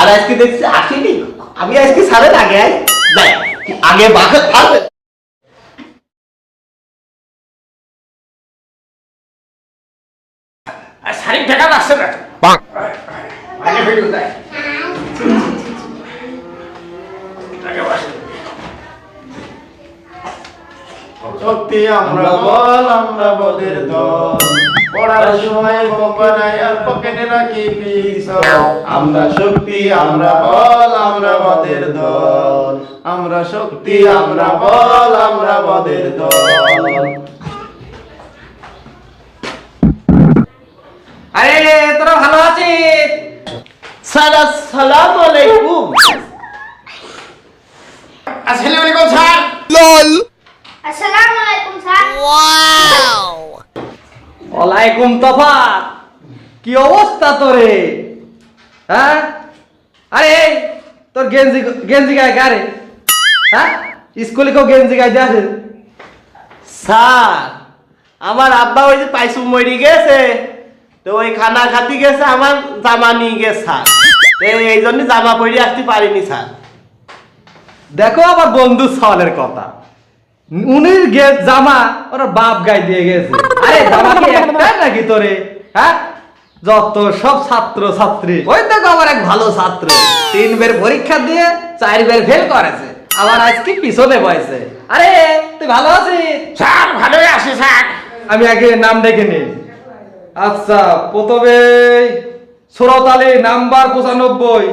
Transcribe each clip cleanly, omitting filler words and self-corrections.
Sir আজকে দেখছি আসেনি, আমি আজকে স্যারের আগে যাই, আগে বাঘে থাকবে। শাড়ি দেখা যাচ্ছে না, আগে বেরিয়ে যায়। শক্তি আমরা বল, আমরা বদের দল, পড়ার সময় বোকা নাই আর পকেটে রাখি পিস্তল। আমরা শক্তি আমরা বল, আমরা বদের দল, আমরা শক্তি আমরা বল, আমরা বদের দল। আরে তোরা ভালো আছিস? স্যার আসসালামু আলাইকুম। আসসালামু আলাইকুম স্যার। আসসালামু আলাইকুম স্যার। ওয়ালাইকুম তফাত, কি অবস্থা তোরে? হ্যাঁ, আরে এই তোর গেঞ্জি গেঞ্জি গায়ে গারে, হ্যাঁ স্কুলে কেউ গেঞ্জি গায়ে যাচ্ছে? স্যার আমার আব্বা ওই যে পাইসু মরি গেছে, তো ওই খানা খাতি গেছে, আমার জামা নিয়ে গেছে স্যার, এই জন্য জামা পরে আসতে পারিনি স্যার। দেখো আবার বন্ধু সওয়ালের কথা, উনির জামা ওর বাপ গায়ে দিয়ে গেছে। আরে জামা কি একটা নাকি তোরে? হ্যাঁ, যত সব ছাত্র ছাত্রী, ওই দেখো আমার এক ভালো ছাত্র 3 বের পরীক্ষা দিয়ে 4 বের ফেল করেছে, আবার আজকে পিছনে বসে। আরে তুই ভালো আছিস? স্যার ভালোই আছি স্যার। আমি আগে নাম ডেকে নিই। আচ্ছা, প্রথমে সুরত আলী নাম্বার 95।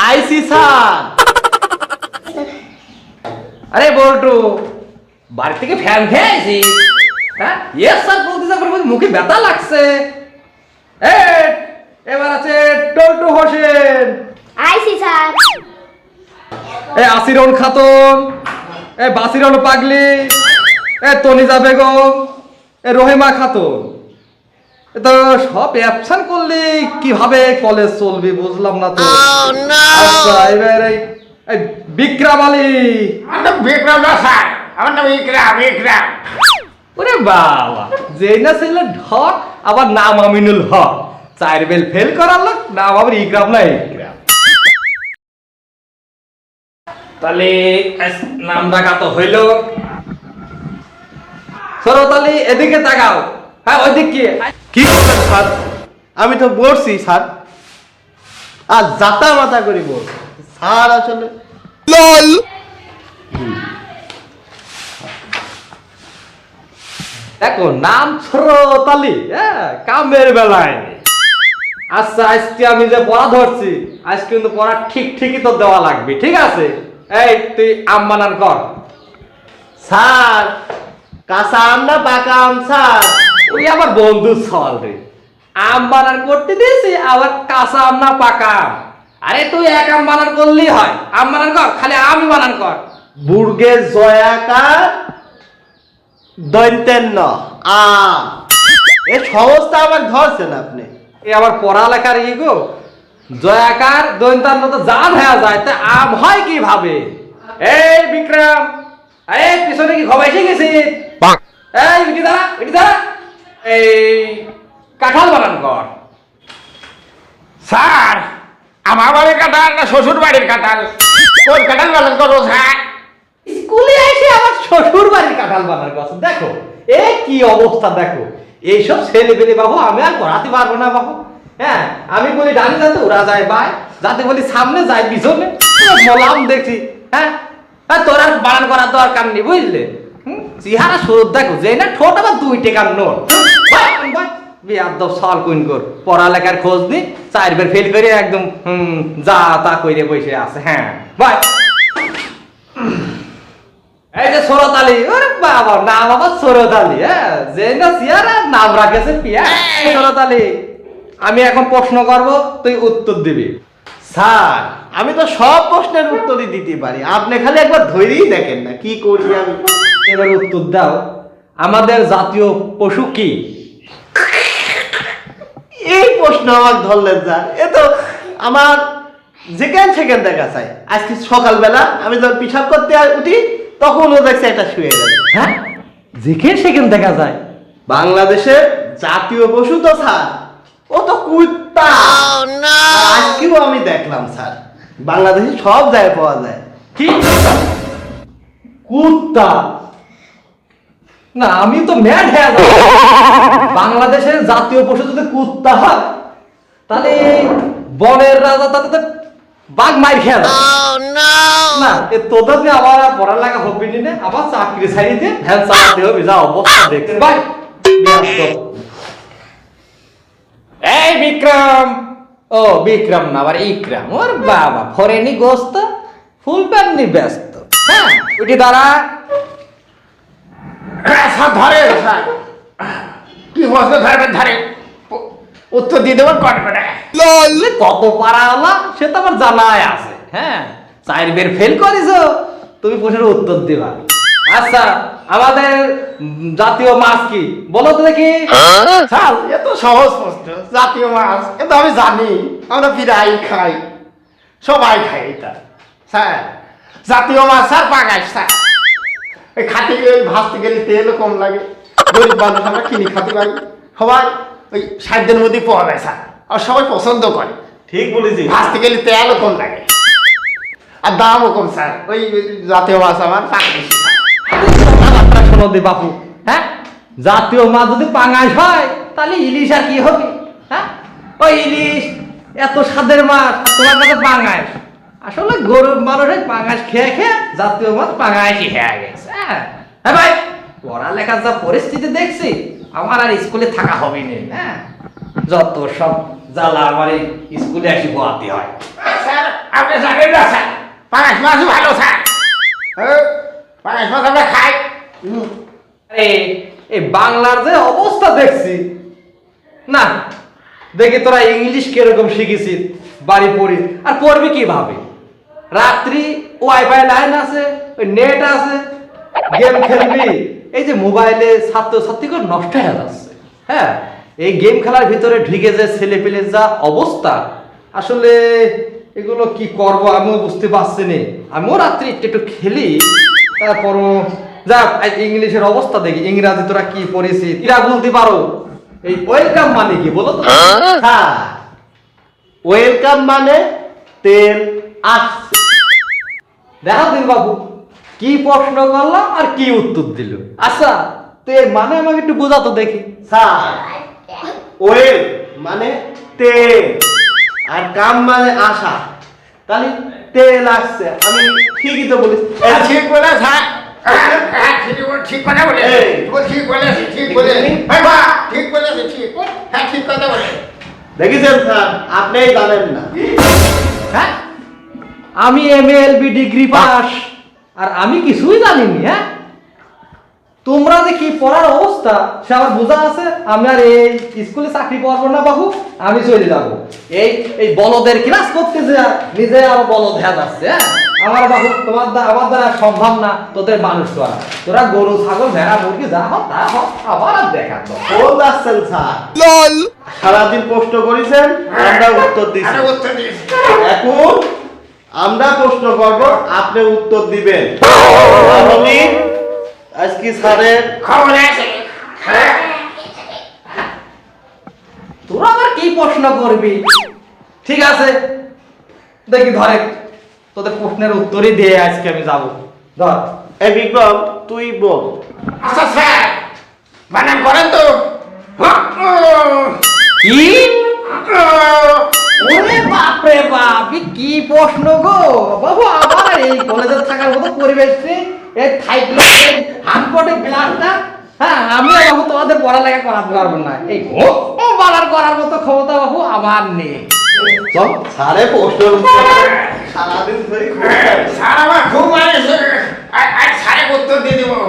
আইসি স্যার। আরে বল্টু, বাড়ি থেকে ফ্যান খেয়ে আইছিস? হ্যাঁ, ইয়েস স্যার বলতে যা বলতে মুখে ব্যথা লাগছে। এবার আছে টল্টু হোসেন, আইসি স্যার। আসিরন খাতুন, বাসিরন পাগলি, তনিজা বেগম, রহিমা খাতুন। তো সব অ্যাবসেন্ট করলি, কিভাবে কলেজ চলবি বুঝলাম না তো। আচ্ছা, এবার এই বিক্রম আলী। আমার নাম বিক্রম না স্যার, আমার নাম ইকরাম। ওরে বাবা, যেই না ছিল ঢক, আবার নাম আমিনুল হক। 4 বেল ফেল করার লোক, নাম আবার ইকরাম না ইকরাম। তাহলে নাম ডাকা তো হইল। শরৎ আলী এদিকে তাকাও। হ্যাঁ, ওইদিকে কি করবেন স্যার? আমি তো বলছি স্যার, আর জাতা মাতা করি বল স্যার আসলে দেখো নাম শরৎ আলী, হ্যাঁ, কামের বেলায়। আচ্ছা, আজকে আমি যে পড়া ধরছি, আজকে কিন্তু পড়া ঠিকই তো দেওয়া লাগবে, ঠিক আছে? এই তুই আম বানান কর। স্যার কাঁচা আম না পাকা আম স্যার? ওই আমার বন্ধু সল রে, আম বানান করতে দিয়েছি, আবার কাঁচা আম না পাকা আম। আরে তুই এক আম বানান করলেই হয়, আম বানান কর, খালি আমি বানান কর। বুর্গে জয়াকার দৈন্তেন্ন আম, এই সমস্যা আমার ধরছেন আপনি। এই আবার পড়ালেখার গো, জয়াকার দৈন্তান্ন তো জান হয়ে যায়, তা আম হয় কিভাবে? এই বিক্রম, আরে পিছনে কি খবর এসে গেছি? এই বিটি দাঁড়া, এই কাঁঠাল বানান কর। স্যার আমার বাড়ির কাঁঠাল না শ্বশুর বাড়ির কাঁঠাল? কোন কাঁঠাল পালন করবো স্যার? স্কুলে এসে আমার শ্বশুর বাড়ির কাঁঠাল বানার কথা, দেখো এ কি অবস্থা, দেখো এইসব ছেলে পেলে বাবু আমি আর পড়াতে পারবো না বাবু। হ্যাঁ, আমি বলি ডানি যাতে ওরা যায় বাই, যাতে বলি সামনে যায় পিছনে বললাম দেখছি। হ্যাঁ, তোর আর বানান করার দরকার নেই, বুঝলে? চেহারা শোধ দেখো, যে না ঠোঁট আবার 2 টাকার নোট। বেয়াদব সল কুইন কর, পড়ালেখার খোঁজ নি, 4 বের ফেল করে একদম যা তা কইরে বসে আছে। হ্যাঁ বাই। এই যে শরৎ আলী, ওরে বাবা, নাম আবার শরৎ আলী। হ্যাঁ, যে না চেহারা নাম রাখেছে পিয়া। শরৎ আলী, আমি এখন প্রশ্ন করব, তুই উত্তর দিবি। স্যার আমি তো সব প্রশ্নের উত্তরই দিতে পারি, আপনি খালি একবার ধরেই দেখেন না কি করি আমি। এবার উত্তর দাও, আমাদের জাতীয় পশু কি? এই প্রশ্ন আমার ধরলেন স্যার, এ তো আমার যেখান সেখান দেখা চাই। আজকে সকালবেলা আমি যখন পিসাব করতে উঠি, তখন ও দেখছে একটা শুয়ে যাবে। হ্যাঁ, যেখানে সেখানে দেখা যায়। বাংলাদেশের জাতীয় পশু তো স্যার, ও তো কুত্তা আর আজকেও আমি দেখলাম স্যার বাংলাদেশে সব জায়গায় পাওয়া যায়। কি কুত্তা? না আমি তো ম্যাড হয়ে যাব। বাংলাদেশের জাতীয় পশু যদি কুত্তা হয় তাহলে এই বনের রাজা তাতে তো বাঘ মার খেয়ে যাবে। না এ তোদের নিয়ে আমার আর পড়ালেখা হবে না, আবার চাকরি ছাড়িয়ে দিয়ে ভ্যান চালাতে হবে। যা অবস্থা দেখতে ভাই ব্যস্ত। এই বিক্রম, ও বিক্রম না আবার ইক্রাম, ওর বাবা ফরেনি গোস্ত ফুল প্যান্ট নি ব্যস্ত। হ্যাঁ উঠি দাঁড়া। স্যার ধরে স্যার কি প্রশ্ন ধরবেন ধরে উত্তর দিয়ে দেবেন করবে কত পারা হলা সে তো আমার জানাই আছে। হ্যাঁ 4 বের ফেল করেছ, তুমি প্রশ্নের উত্তর দিবা। আচ্ছা আমাদের জাতীয় মাছ কি বলো তো দেখি? স্যার এত সহজ প্রশ্ন। জাতীয় মাছ কিন্তু আমি জানি, আমরা প্রায় খাই, সবাই খাই এটা। স্যার জাতীয় মাছ স্যার পাঙাশ স্যার। এই খাতে গেলে ভাজতে গেলে তেলও কম লাগে, গরিব মানুষ আমরা কিনে খাতে পারি, সবাই ওই 60 দিনের মধ্যে পাওয়া যায় স্যার, আর সবাই পছন্দ করে। ঠিক বলেছি। ভাজতে গেলে তেলও কম লাগে আর দামও কম স্যার। ওই জাতীয় মাছ আমার পাঙাশ। শোনো দে বাপু, হ্যাঁ জাতীয় মাছ যদি পাঙাশ হয় তাহলে ইলিশ আর কি হবে? হ্যাঁ ওই ইলিশ এত স্বাদের মাছ, তোমার কাছে পাঙাশ। আসলে গরিব মানুষের পাঙাশ খেয়ে খেয়ে জাতীয় মাছ পাঙাশই হয়ে গেছে। হ্যাঁ ভাই পড়ালেখার যা পরিস্থিতি দেখছি আমার আর স্কুলে থাকা হবে না। হ্যাঁ যত সব জ্বালা আমার এই স্কুলে আসি পোয়াতে হয়। স্যার আপনি জানেন না স্যার, পাঙাশ মাছ ভালো স্যার। পাঙাশ মাছ আমরা খাই। আরে এই বাংলার যে অবস্থা দেখছি, না দেখি তোরা ইংলিশ কিরকম শিখেছিস বাড়ি পড়ি, আর পড়বি কিভাবে? রাত্রি ওয়াইফাই লাইন আছে, ওই নেট আছে, গেম খেলবি। এই যে মোবাইলে ছাত্রছাত্রীকে নষ্ট হয়ে যাচ্ছে। হ্যাঁ এই গেম খেলার ভিতরে ঢুকে যে ছেলে পেলে যা অবস্থা, আসলে এগুলো কি করব আমিও বুঝতে পারছি না। আমিও রাত্রি একটু একটু খেলি, তারপরও যাক ইংলিশের অবস্থা দেখি। ইংরাজি তোরা কি পড়েছিস এরা বলতে পারো? এই ওয়েলকাম মানে কি বলো তো? হ্যাঁ ওয়েলকাম মানে তেল আসছে। দেখা দিন বাবু কি প্রশ্ন করলাম আর কি উত্তর দিল। আচ্ছা তো এর মানে আমাকে একটু বোঝাতো দেখি। স্যার ওয়েল মানে তেল আর কাম মানে আসা, তাহলে তেল আসছে। আমি ঠিকই তো বলিস। ঠিক বলে স্যার, ঠিক কথা বলে, এই। ঠিক বলেছি, ঠিক বলে, ঠিক বলেছি, ঠিক, হ্যাঁ ঠিক কথা বলে। দেখেছেন স্যার আপনিই জানেন না। হ্যাঁ আমি MLB ডিগ্রি পাস আর আমি কিছুই জানিনি। হ্যাঁ তোমরা যে কি পড়ার অবস্থা সে আমার বোঝা আছে। আমি আর এই স্কুলে চাকরি করবো না বাবু, আমি চলে যাবো। এই এই বলদের ক্লাস করতে যে নিজে আর বলদ হয়ে যাচ্ছে। হ্যাঁ আমার বাবু আমার দ্বারা সম্ভব না তোদের মানুষ করা। তোরা গরু ছাগল ভেড়া মুরগি যা হোক তা হোক, আবার আর দেখা তো কোন যাচ্ছেন স্যার? সারাদিন প্রশ্ন করেছেন, আমরা উত্তর দিচ্ছি। আরে উত্তর দিস। এখন আমরা প্রশ্ন করব, আপনি উত্তর দিবেন। আমি আজকে স্যারের খবর আছে। তোরা আবার কি প্রশ্ন করবি? ঠিক আছে দেখি ধরে তোদের প্রশ্নের উত্তরই দিয়ে আজকে আমি যাবো। ধর এই বিক্রম তুই বল। আচ্ছা স্যার বানান করেন তো। কি? ওরে বাপ রে বাপ, এ কি প্রশ্ন গো বাবু! আবার এই কলেজে থাকার মতো পরিবেশ নেই, এই থাইকলো হানপটে গ্লাসটা। হ্যাঁ আমি বাবু তোমাদের পড়ালেখা করাতে পারবো না। এই ও বালার করার মতো ক্ষমতা বাবু আমার নেই। চল স্যারে প্রশ্ন সারাদিন ধরে স্যার আমার খুব মানে স্যার উত্তর দিয়ে দেবো।